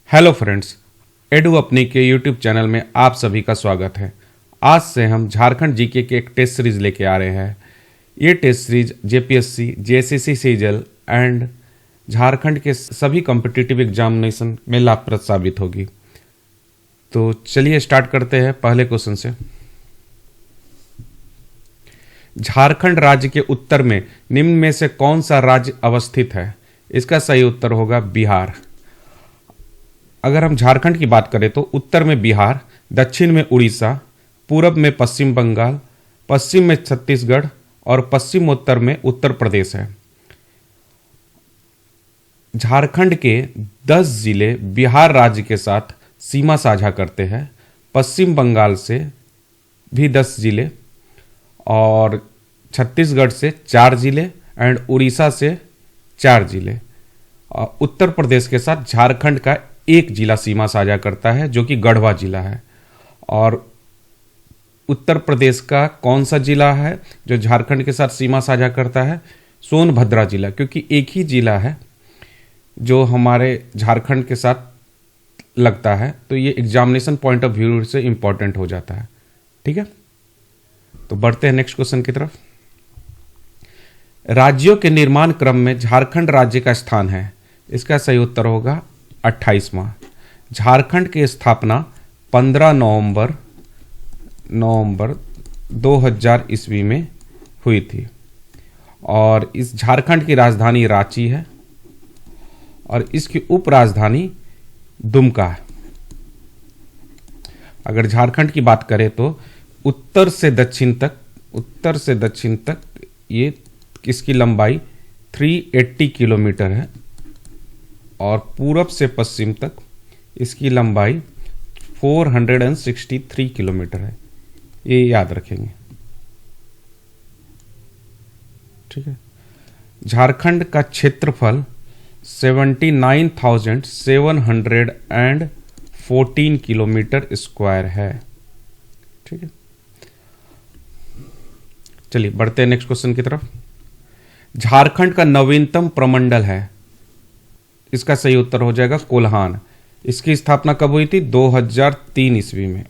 Hello friends, edu अपनी के YouTube channel में आप सभी का स्वागत है। आज से हम झारखंड जीके के एक टेस्ट सीरीज लेके आ रहे हैं। ये test series JPSC, JSSC CGL and Jharkhand के सभी कॉम्पिटिटिव एग्जामिनेशन में लाभप्रद साबित होगी। तो चलिए स्टार्ट करते हैं पहले क्वेश्चन से। झारखंड राज्य के उत्तर में निम्न में से कौन सा राज्य अवस्थित है? इसका सही उत्तर होगा बिहार। अगर हम झारखंड की बात करें तो उत्तर में बिहार, दक्षिण में उड़ीसा, पूरब में पश्चिम बंगाल, पश्चिम में छत्तीसगढ़ और पश्चिमोत्तर में उत्तर प्रदेश है। झारखंड के 10 जिले बिहार राज्य के साथ सीमा साझा करते हैं। पश्चिम बंगाल से भी 10 जिले और छत्तीसगढ़ से 4 जिले एंड उड़ीसा से 4 जिले। उत्तर प्रदेश के साथ झारखंड का एक जिला सीमा साझा करता है जो कि गढ़वा जिला है। और उत्तर प्रदेश का कौन सा जिला है जो झारखंड के साथ सीमा साझा करता है? सोनभद्रा जिला, क्योंकि एक ही जिला है जो हमारे झारखंड के साथ लगता है। तो ये एग्जामिनेशन पॉइंट ऑफ व्यू से इंपॉर्टेंट हो जाता है। ठीक है, तो बढ़ते हैं नेक्स्ट क्वेश्चन की तरफ। राज्यों के निर्माण क्रम में झारखंड राज्य का स्थान है। इसका सही उत्तर होगा 28वां। झारखंड की स्थापना 15 नवंबर 2000 ईस्वी में हुई थी और इस झारखंड की राजधानी रांची है और इसकी उपराजधानी दुमका है। अगर झारखंड की बात करें तो उत्तर से दक्षिण तक ये इसकी लंबाई 380 किलोमीटर है और पूरब से पश्चिम तक इसकी लंबाई 463 किलोमीटर है। ये याद रखेंगे। ठीक है, झारखंड का क्षेत्रफल 79,714 किलोमीटर स्क्वायर है। ठीक है, चलिए बढ़ते हैं नेक्स्ट क्वेश्चन की तरफ। झारखंड का नवीनतम प्रमंडल है। इसका सही उत्तर हो जाएगा कोल्हान। इसकी स्थापना कब हुई थी? 2003 ईस्वी में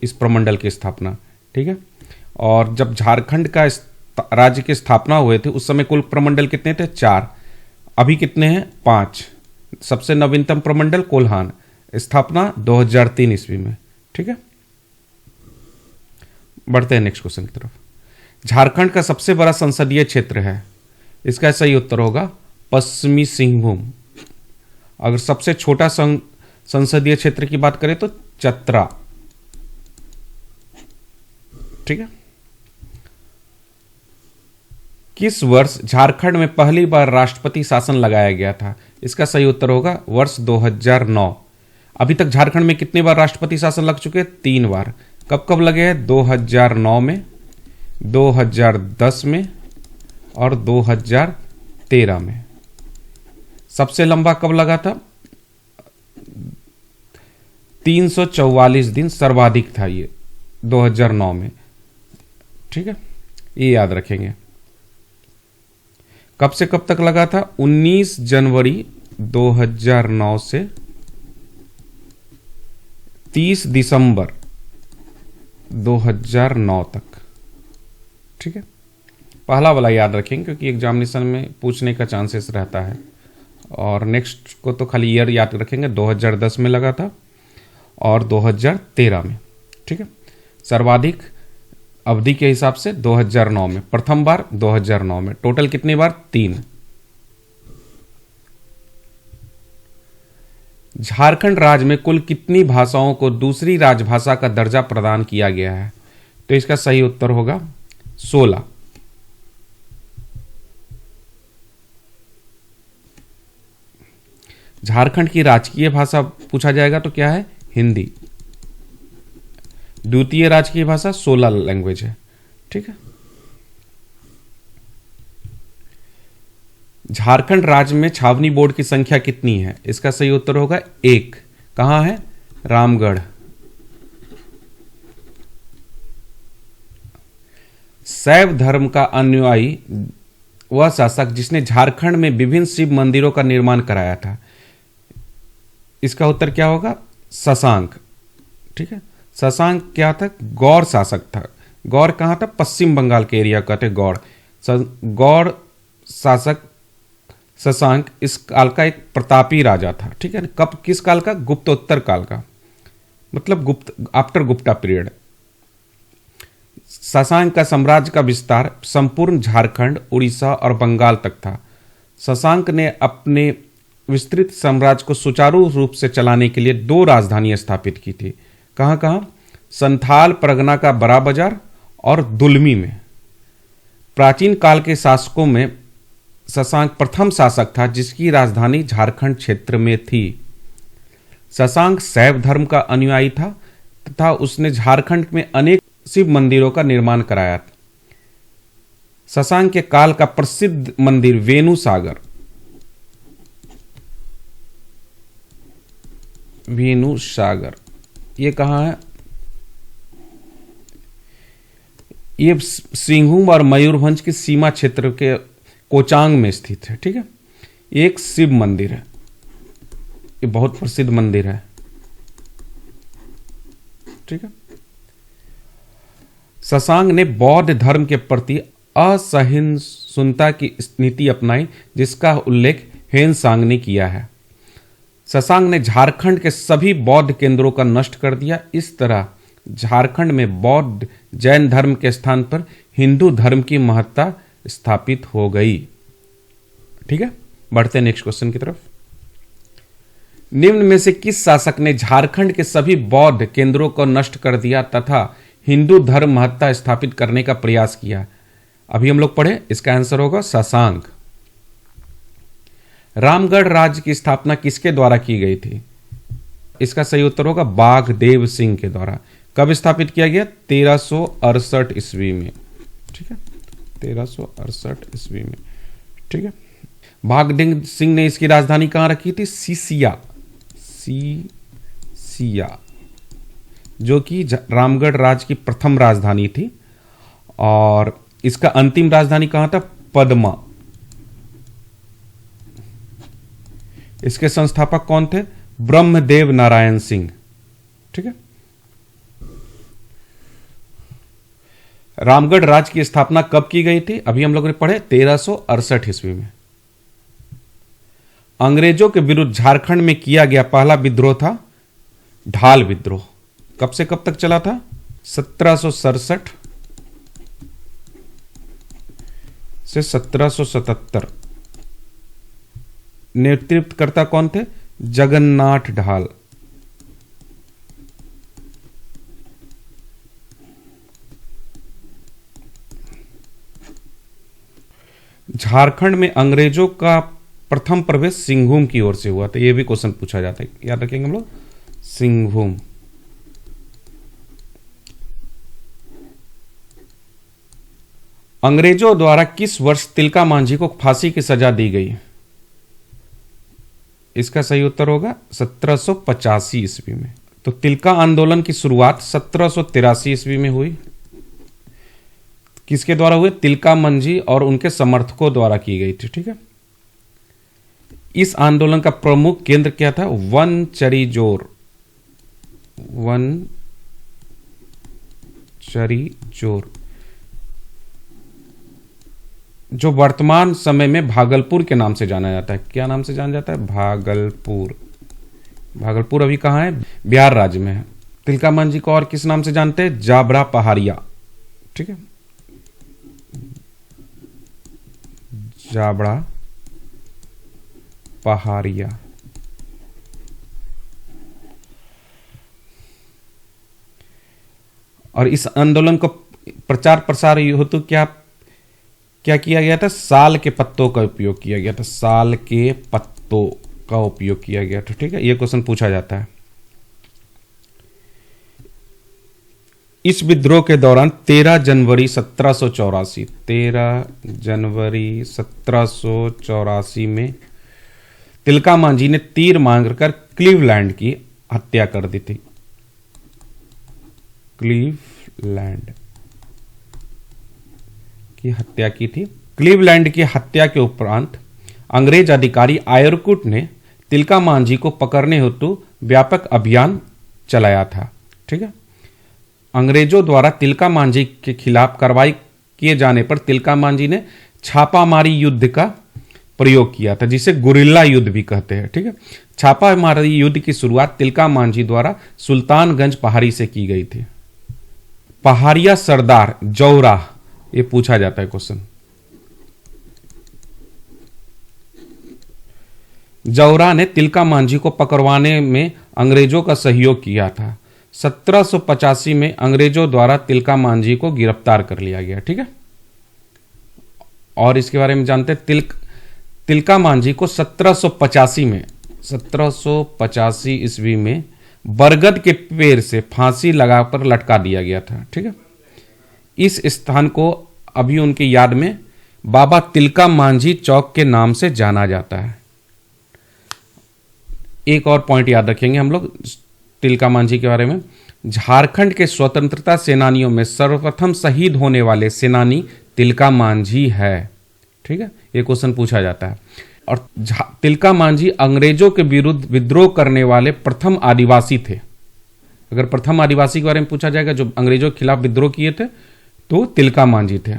इस प्रमंडल की स्थापना। ठीक है, और जब झारखंड का राज्य की स्थापना हुए थे उस समय कुल प्रमंडल कितने थे? 4। अभी कितने हैं? 5। सबसे नवीनतम प्रमंडल कोल्हान, स्थापना 2003 ईस्वी में। ठीक है, बढ़ते हैं नेक्स्ट क्वेश्चन की तरफ। झारखंड का सबसे बड़ा संसदीय क्षेत्र है। इसका सही उत्तर होगा पश्चिमी सिंहभूम। अगर सबसे छोटा संसदीय क्षेत्र की बात करें तो चतरा। ठीक है, किस वर्ष झारखंड में पहली बार राष्ट्रपति शासन लगाया गया था? इसका सही उत्तर होगा वर्ष 2009। अभी तक झारखंड में कितनी बार राष्ट्रपति शासन लग चुके हैं? 3 बार। कब कब लगे हैं? 2009 में, 2010 में और 2013 में। सबसे लंबा कब लगा था? 344 दिन सर्वाधिक था ये 2009 में। ठीक है, ये याद रखेंगे। कब से कब तक लगा था? 19 जनवरी 2009 से 30 दिसंबर 2009 तक। ठीक है, पहला वाला याद रखेंगे क्योंकि एग्जामिनेशन में पूछने का चांसेस रहता है। और नेक्स्ट को तो खाली ईयर याद रखेंगे। 2010 में लगा था और 2013 में। ठीक है, सर्वाधिक अवधि के हिसाब से 2009 में, प्रथम बार 2009 में। टोटल कितनी बार? 3। झारखंड राज्य में कुल कितनी भाषाओं को दूसरी राजभाषा का दर्जा प्रदान किया गया है? तो इसका सही उत्तर होगा 16। झारखंड की राजकीय भाषा पूछा जाएगा तो क्या है? हिंदी। द्वितीय राजकीय भाषा 16 लैंग्वेज है। ठीक है, झारखंड राज्य में छावनी बोर्ड की संख्या कितनी है? इसका सही उत्तर होगा 1। कहां है? रामगढ़। शैव धर्म का अनुयायी वह शासक जिसने झारखंड में विभिन्न शिव मंदिरों का निर्माण कराया था। इसका उत्तर क्या होगा? शशांक। ठीक है, शशांक क्या था? गौड़ शासक था। गौड़ कहाँ था? पश्चिम बंगाल के एरिया का था गौड़। गौड़ शासक शशांक इस काल का एक प्रतापी राजा था। ठीक है, कब, किस काल का? गुप्तोत्तर काल का, मतलब गुप्त, आफ्टर गुप्ता पीरियड। शशांक का साम्राज्य का विस्तार संपूर्ण झारखंड, उड़ीसा और बंगाल तक था। शशांक ने अपने विस्तृत साम्राज्य को सुचारू रूप से चलाने के लिए 2 राजधानियां स्थापित की थी। कहां कहां? संथाल परगना का बड़ा बाजार और दुलमी में। प्राचीन काल के शासकों में शशांक प्रथम शासक था जिसकी राजधानी झारखंड क्षेत्र में थी। शशांक शैव धर्म का अनुयायी था तथा उसने झारखंड में अनेक शिव मंदिरों का निर्माण कराया। शशांक के काल का प्रसिद्ध मंदिर वेणु सागर, वेणु सागर, ये कहां है? ये सिंहभूम और मयूरभंज की सीमा क्षेत्र के कोचांग में स्थित है। ठीक है, एक शिव मंदिर है, ये बहुत प्रसिद्ध मंदिर है। ठीक है, शशांक ने बौद्ध धर्म के प्रति असहिष्णुता की नीति अपनाई जिसका उल्लेख हेनसांग ने किया है। शशांक ने झारखंड के सभी बौद्ध केंद्रों का नष्ट कर दिया। इस तरह झारखंड में बौद्ध जैन धर्म के स्थान पर हिंदू धर्म की महत्ता स्थापित हो गई। ठीक है, बढ़ते हैं नेक्स्ट क्वेश्चन की तरफ। निम्न में से किस शासक ने झारखंड के सभी बौद्ध केंद्रों को नष्ट कर दिया तथा हिंदू धर्म महत्ता स्थापित करने का प्रयास किया? अभी हम लोग पढ़े, इसका आंसर होगा शशांक। रामगढ़ राज्य की स्थापना किसके द्वारा की गई थी? इसका सही उत्तर होगा बाघदेव सिंह के द्वारा। कब स्थापित किया गया? 1368 ईस्वी में। ठीक है, 1368 ईस्वी में। ठीक है, बाघदेव सिंह ने इसकी राजधानी कहां रखी थी? सीसिया, सीसिया, जो कि रामगढ़ राज्य की प्रथम राजधानी थी। और इसका अंतिम राजधानी कहां था? पद्मा। इसके संस्थापक कौन थे? ब्रह्मदेव नारायण सिंह। ठीक है, रामगढ़ राज्य की स्थापना कब की गई थी? अभी हम लोगों ने पढ़े 1368 ईस्वी में। अंग्रेजों के विरुद्ध झारखंड में किया गया पहला विद्रोह था ढाल विद्रोह। कब से कब तक चला था? 1767 से 1777। नेतृत्वकर्ता कौन थे? जगन्नाथ ढाल। झारखंड में अंग्रेजों का प्रथम प्रवेश सिंहभूम की ओर से हुआ था। यह भी क्वेश्चन पूछा जाता है, याद रखेंगे हम लोग। सिंहभूम। अंग्रेजों द्वारा किस वर्ष तिलका मांझी को फांसी की सजा दी गई? इसका सही उत्तर होगा 1785 ईस्वी में। तो तिलका आंदोलन की शुरुआत 1783 ईस्वी में हुई। किसके द्वारा हुए? तिलका मांझी और उनके समर्थकों द्वारा की गई थी। ठीक है, इस आंदोलन का प्रमुख केंद्र क्या था? वनचरीजोर, वनचरीजोर, जो वर्तमान समय में भागलपुर के नाम से जाना जाता है। क्या नाम से जाना जाता है? भागलपुर। भागलपुर अभी कहां है? बिहार राज्य में है। तिलका मांझी को और किस नाम से जानते हैं? जाबरा पहाड़िया। ठीक है, जाबड़ा पहाड़िया। और इस आंदोलन को प्रचार प्रसार हेतु क्या क्या किया गया था? साल के पत्तों का उपयोग किया गया था। साल के पत्तों का उपयोग किया गया था। ठीक है, यह क्वेश्चन पूछा जाता है। इस विद्रोह के दौरान 13 जनवरी 1784 में तिलका मांझी ने तीर मारकर क्लीवलैंड की हत्या कर दी थी। क्लीवलैंड की हत्या की थी। क्लीवलैंड की हत्या के उपरांत अंग्रेज अधिकारी आयरकुट ने तिलका मांझी को पकड़ने हेतु व्यापक अभियान चलाया था। ठीक है, अंग्रेजों द्वारा तिलका मांझी के खिलाफ कार्रवाई किए जाने पर तिलका मांझी ने छापामारी युद्ध का प्रयोग किया था, जिसे गुरिल्ला युद्ध भी कहते हैं। ठीक है, छापामारी युद्ध की शुरुआत तिलका मांझी द्वारा सुल्तानगंज पहाड़ी से की गई थी। पहाड़िया सरदार जौरा, ये पूछा जाता है क्वेश्चन। जौरा ने तिलका मांझी को पकड़वाने में अंग्रेजों का सहयोग किया था। 1785 में अंग्रेजों द्वारा तिलका मांझी को गिरफ्तार कर लिया गया। ठीक है, और इसके बारे में जानते हैं। तिलका मांझी को 1785 ईस्वी में बरगद के पेड़ से फांसी लगाकर लटका दिया गया था। ठीक है, इस स्थान को अभी उनकी याद में बाबा तिलका मांझी चौक के नाम से जाना जाता है। एक और पॉइंट याद रखेंगे हम लोग तिलका मांझी के बारे में। झारखंड के स्वतंत्रता सेनानियों में सर्वप्रथम शहीद होने वाले सेनानी तिलका मांझी है। ठीक है, ये क्वेश्चन पूछा जाता है। और तिलका मांझी अंग्रेजों के विरुद्ध विद्रोह करने वाले प्रथम आदिवासी थे। अगर प्रथम आदिवासी के बारे में पूछा जाएगा जो अंग्रेजों के खिलाफ विद्रोह किए थे, तो तिलका मांझी थे।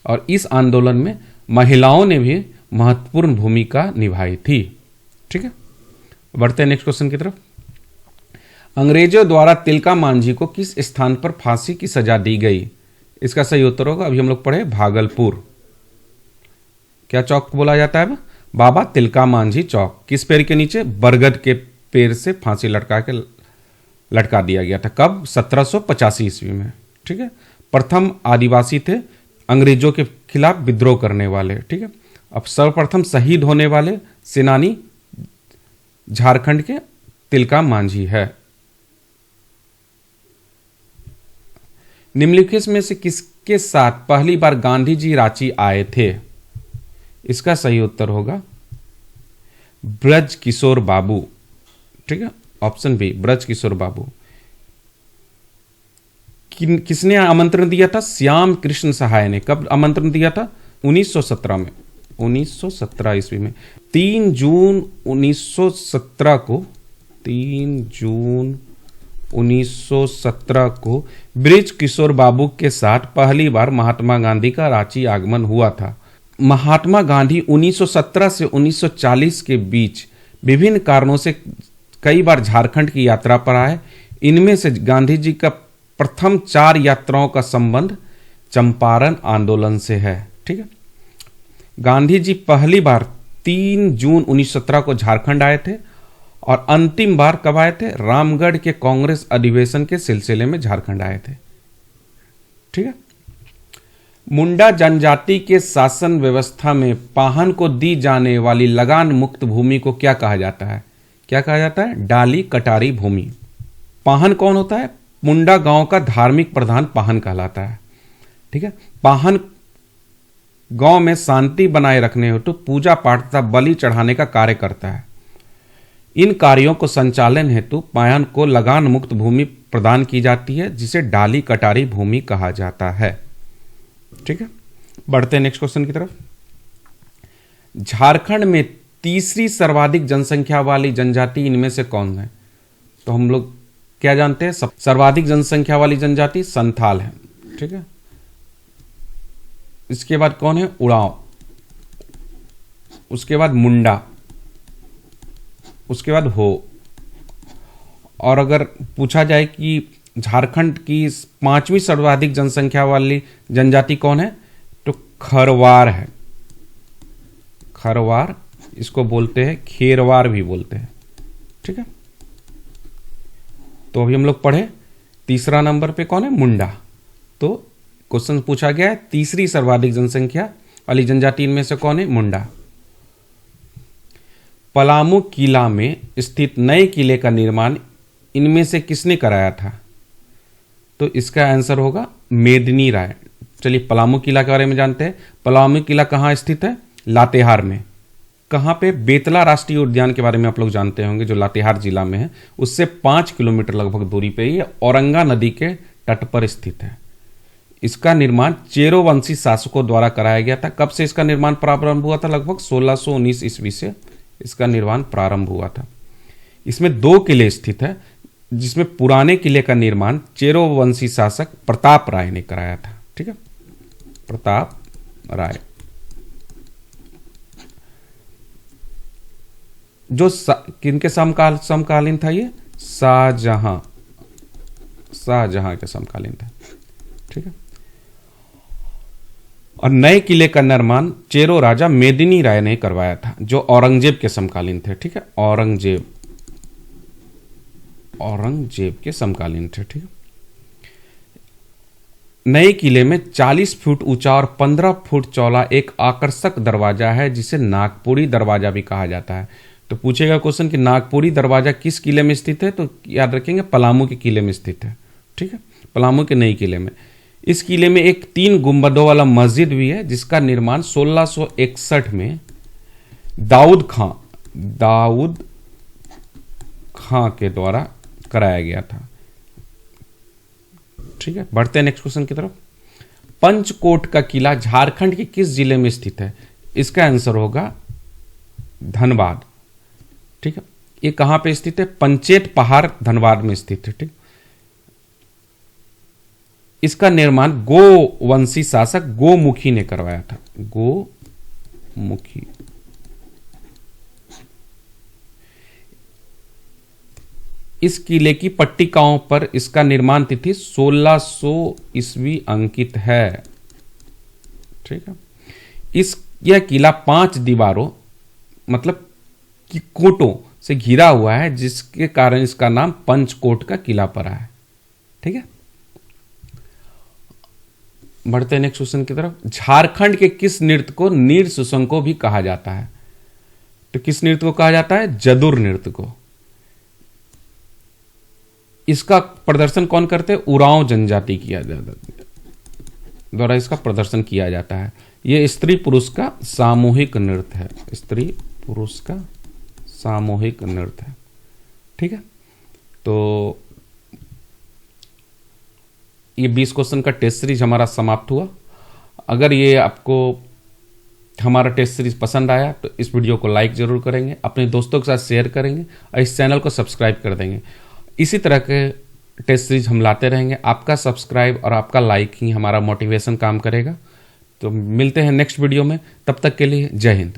और इस आंदोलन में महिलाओं ने भी महत्वपूर्ण भूमिका निभाई थी। ठीक है, बढ़ते हैं नेक्स्ट क्वेश्चन की तरफ। अंग्रेजों द्वारा तिलका मांझी को किस स्थान पर फांसी की सजा दी गई? इसका सही उत्तर होगा, अभी हम लोग पढ़े, भागलपुर। क्या चौक बोला जाता है? बाबा तिलका मांझी चौक। किस पेड़ के नीचे? बरगद के पेड़ से फांसी लटका दिया गया था। कब? 1785 ईस्वी में। ठीक है, प्रथम आदिवासी थे अंग्रेजों के खिलाफ विद्रोह करने वाले। ठीक है, अब सर्वप्रथम शहीद होने वाले सेनानी झारखंड के तिलका मांझी है। निम्नलिखित में से किसके साथ पहली बार गांधी जी रांची आए थे? इसका सही उत्तर होगा ब्रज किशोर बाबू। ठीक है, ऑप्शन बी, ब्रज किशोर बाबू। किसने आमंत्रण दिया था? श्याम कृष्ण सहाय ने। कब आमंत्रण दिया था? 1917 में, 1917 ईस्वी में। 3 जून 1917 को 3 जून 1917 को ब्रज किशोर बाबू के साथ पहली बार महात्मा गांधी का रांची आगमन हुआ था। महात्मा गांधी 1917 से 1940 के बीच विभिन्न कारणों से कई बार झारखंड की यात्रा पर आए। इनमें से गांधी जी का प्रथम 4 यात्राओं का संबंध चंपारण आंदोलन से है। ठीक है, गांधी जी पहली बार 3 जून 1917 को झारखंड आए थे और अंतिम बार कब आए थे? रामगढ़ के कांग्रेस अधिवेशन के सिलसिले में झारखंड आए थे। ठीक है, मुंडा जनजाति के शासन व्यवस्था में पाहन को दी जाने वाली लगान मुक्त भूमि को क्या कहा जाता है? क्या कहा जाता है? डाली कटारी भूमि। पाहन कौन होता है? मुंडा गांव का धार्मिक प्रधान पाहन कहलाता है। ठीक है, पाहन गांव में शांति बनाए रखने हेतु पूजा पाठ तथा बलि चढ़ाने का कार्य करता है। इन कार्यों को संचालन हेतु पाहन को लगान मुक्त भूमि प्रदान की जाती है, जिसे डाली कटारी भूमि कहा जाता है। ठीक है, बढ़ते हैं नेक्स्ट क्वेश्चन की तरफ। झारखंड में तीसरी सर्वाधिक जनसंख्या वाली जनजाति इनमें से कौन है? तो हम लोग क्या जानते हैं? सर्वाधिक जनसंख्या वाली जनजाति संथाल है। ठीक है, इसके बाद कौन है? उरांव, उसके बाद मुंडा, उसके बाद हो। और अगर पूछा जाए कि झारखंड की 5वीं सर्वाधिक जनसंख्या वाली जनजाति कौन है, तो खरवार है। खरवार, इसको बोलते हैं खेरवार भी बोलते हैं। ठीक है, तो अभी हम लोग पढ़े तीसरा नंबर पे कौन है? मुंडा। तो क्वेश्चन पूछा गया है तीसरी सर्वाधिक जनसंख्या वाली जनजाति इनमें से कौन है? मुंडा। पलामू किला में स्थित नए किले का निर्माण इनमें से किसने कराया था? तो इसका आंसर होगा मेदिनी राय। चलिए पलामू किला के बारे में जानते हैं। पलामू किला कहाँ स्थित है? लातेहार में। कहाँ पे? बेतला राष्ट्रीय उद्यान के बारे में आप लोग जानते होंगे, जो लातेहार जिला में है। उससे 5 किलोमीटर लगभग दूरी पे ये औरंगा नदी के तट पर स्थित है। इसका निर्माण चेरोवंशी शासकों द्वारा कराया गया था। कब से इसका निर्माण प्रारंभ हुआ था? लगभग 1619 ईस्वी से इसका निर्माण प्रारंभ हुआ था। इसमें 2 किले स्थित है, जिसमें पुराने किले का निर्माण चेरो वंशी शासक प्रताप राय ने कराया था। ठीक है, प्रताप राय जो किनके समकालीन था, ये शाहजहां के समकालीन था। ठीक है, और नए किले का निर्माण चेरो राजा मेदिनी राय ने करवाया था, जो औरंगजेब के समकालीन थे। ठीक है, औरंगजेब के समकालीन थे। ठीक है, नए किले में 40 फुट ऊंचा और 15 फुट चौड़ा एक आकर्षक दरवाजा है, जिसे नागपुरी दरवाजा भी कहा जाता है। तो पूछेगा क्वेश्चन कि नागपुरी दरवाजा किस किले में स्थित है, तो याद रखेंगे पलामू के किले में स्थित है। ठीक है, पलामू के नए किले में। इस किले में एक 3 गुंबदों वाला मस्जिद भी है, जिसका निर्माण 1661 में दाऊद खां के द्वारा कराया गया था। ठीक है, बढ़ते हैं नेक्स्ट क्वेश्चन की तरफ। पंचकोट का किला झारखंड के किस जिले में स्थित है? इसका आंसर होगा धनबाद। ठीक है, ये कहां पे स्थित है? पंचेत पहाड़ धनबाद में स्थित है। ठीक, इसका निर्माण गोवंशी शासक गोमुखी ने करवाया था। गोमुखी। इस किले की पट्टिकाओं पर इसका निर्माण तिथि 1600 ईस्वी अंकित है। ठीक है, यह किला 5 दीवारों मतलब कि कोटों से घिरा हुआ है, जिसके कारण इसका नाम पंचकोट का किला पड़ा है। ठीक है, बढ़ते हैं नेक्स्ट क्वेश्चन की तरफ। झारखंड के किस नृत्य को नीर सुसंको भी कहा जाता है? तो किस नृत्य को कहा जाता है? जदुर नृत्य को। इसका प्रदर्शन कौन करते हैं? उरांव जनजाति द्वारा इसका प्रदर्शन किया जाता है। यह स्त्री पुरुष का सामूहिक नृत्य है। स्त्री पुरुष का सामूहिक नृत्य है। ठीक है, तो ये 20 क्वेश्चन का टेस्ट सीरीज हमारा समाप्त हुआ। अगर ये आपको हमारा टेस्ट सीरीज पसंद आया तो इस वीडियो को लाइक जरूर करेंगे, अपने दोस्तों के साथ शेयर करेंगे और इस चैनल को सब्सक्राइब कर देंगे। इसी तरह के टेस्ट सीरीज हम लाते रहेंगे। आपका सब्सक्राइब और आपका लाइक ही हमारा मोटिवेशन काम करेगा। तो मिलते हैं नेक्स्ट वीडियो में, तब तक के लिए जय हिंद।